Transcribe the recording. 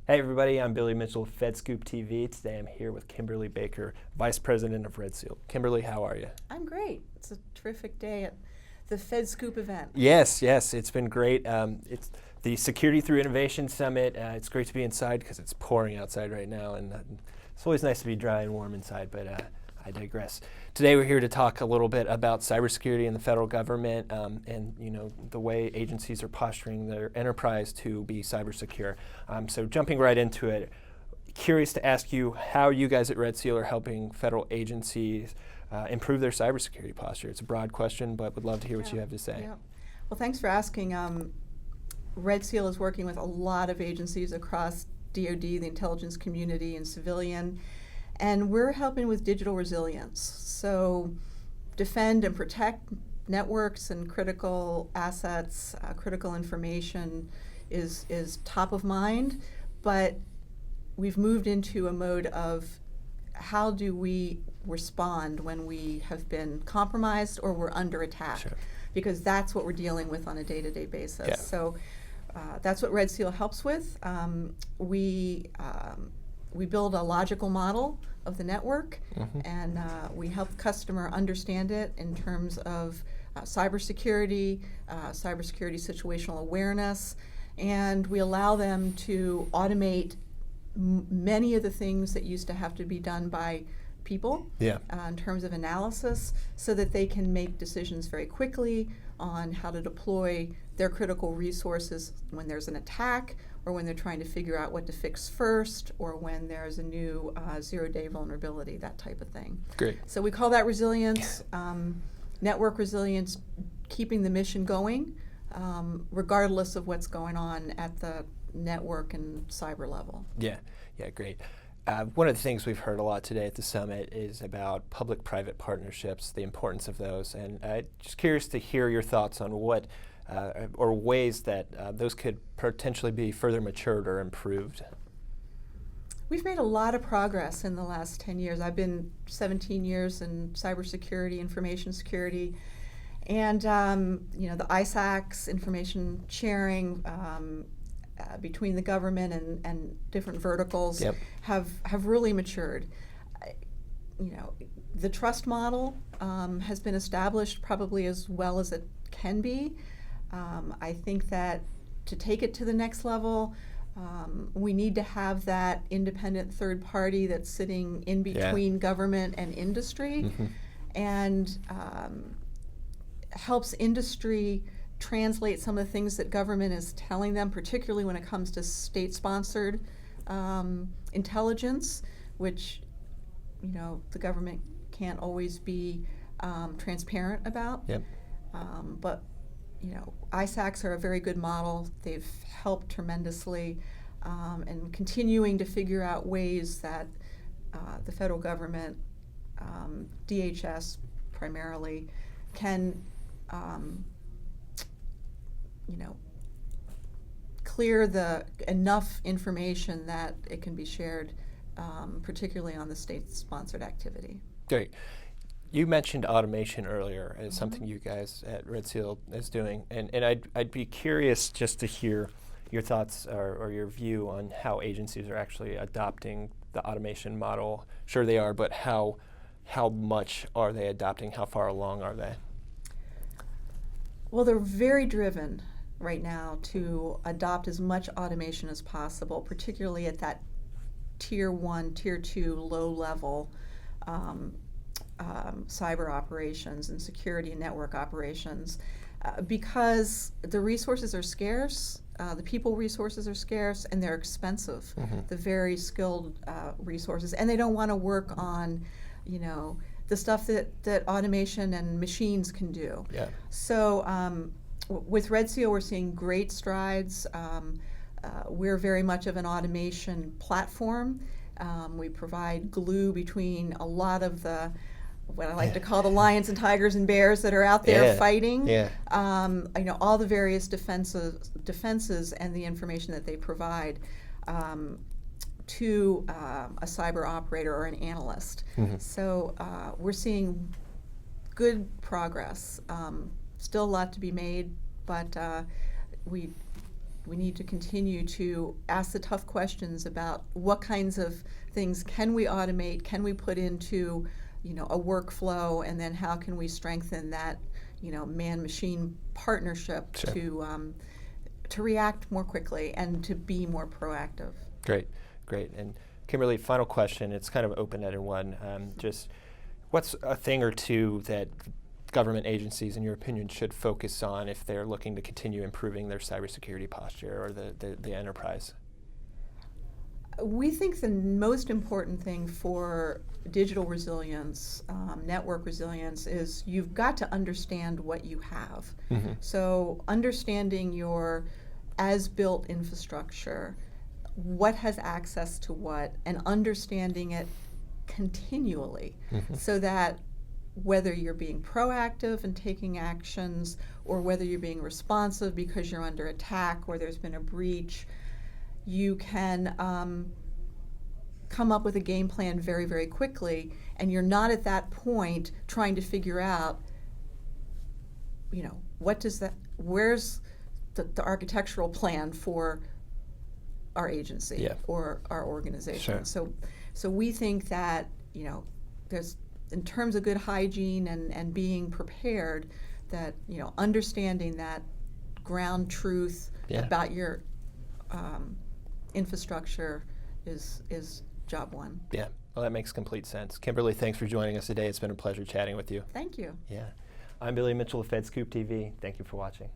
Hey everybody, I'm Billy Mitchell with FedScoop TV. Today I'm here with Kimberly Baker, Vice President of Red Seal. Kimberly, how are you? I'm great. It's a terrific day at the FedScoop event. Yes, it's been great. It's the Security Through Innovation Summit. It's great to be inside because it's pouring outside right now, and it's always nice to be dry and warm inside, but I digress. Today we're here to talk a little bit about cybersecurity in the federal government and the way agencies are posturing their enterprise to be cyber secure. So jumping right into it, curious to ask you how you guys at Red Seal are helping federal agencies improve their cybersecurity posture. It's a broad question, but would love to hear what you have to say. Yeah. Well, thanks for asking. Red Seal is working with a lot of agencies across DoD, the intelligence community, and civilian. And we're helping with digital resilience. So defend and protect networks and critical assets, critical information is top of mind, but we've moved into a mode of how do we respond when we have been compromised or we're under attack? Sure. Because that's what we're dealing with on a day-to-day basis. Yeah. So that's what Red Seal helps with. We build a logical model of the network, and we help the customer understand it in terms of cybersecurity, cybersecurity situational awareness, and we allow them to automate many of the things that used to have to be done by people in terms of analysis, so that they can make decisions very quickly on how to deploy their critical resources when there's an attack, or when they're trying to figure out what to fix first, or when there's a new zero-day vulnerability, that type of thing. Great. So we call that resilience, network resilience, keeping the mission going, regardless of what's going on at the network and cyber level. Yeah, great. One of the things we've heard a lot today at the summit is about public-private partnerships, the importance of those, and just curious to hear your thoughts on what or ways that those could potentially be further matured or improved. We've made a lot of progress in the last 10 years. I've been 17 years in cybersecurity, information security, and the ISACs, information sharing between the government and different verticals have really matured. The trust model has been established probably as well as it can be. I think that to take it to the next level, we need to have that independent third party that's sitting in between government and industry, and helps industry translate some of the things that government is telling them, particularly when it comes to state-sponsored intelligence, which the government can't always be transparent about. But ISACs are a very good model. They've helped tremendously, and continuing to figure out ways that the federal government, DHS primarily, can clear enough information that it can be shared, particularly on the state-sponsored activity. Great. You mentioned automation earlier as something you guys at Red Seal is doing, and I'd be curious just to hear your thoughts or your view on how agencies are actually adopting the automation model. Sure they are, but how much are they adopting? How far along are they? Well, they're very driven right now to adopt as much automation as possible, particularly at that tier 1, tier 2, low level cyber operations and security and network operations, because the resources are scarce, the people resources are scarce, and they're expensive, the very skilled resources, and they don't want to work on the stuff that automation and machines can do. So with Red Seal, we're seeing great strides. We're very much of an automation platform. We provide glue between a lot of what I like to call the lions and tigers and bears that are out there fighting. All the various defenses and the information that they provide to a cyber operator or an analyst. So we're seeing good progress. Still a lot to be made, but we We need to continue to ask the tough questions about what kinds of things can we automate, can we put into, a workflow, and then how can we strengthen that, man-machine partnership Sure. to react more quickly and to be more proactive. Great. And Kimberly, final question. It's kind of open-ended one. Just what's a thing or two that government agencies, in your opinion, should focus on if they're looking to continue improving their cybersecurity posture or the enterprise? We think the most important thing for digital resilience, network resilience, is you've got to understand what you have. Mm-hmm. So understanding your as-built infrastructure, what has access to what, and understanding it continually, Mm-hmm. so that whether you're being proactive and taking actions, or whether you're being responsive because you're under attack or there's been a breach, you can come up with a game plan very, very quickly, and you're not at that point trying to figure out, where's the architectural plan for our agency or our organization. Sure. So we think that, there's, in terms of good hygiene and being prepared, that, understanding that ground truth about your infrastructure is job one. Yeah, well, that makes complete sense. Kimberly, thanks for joining us today. It's been a pleasure chatting with you. Thank you. Yeah. I'm Billy Mitchell of FedScoop TV. Thank you for watching.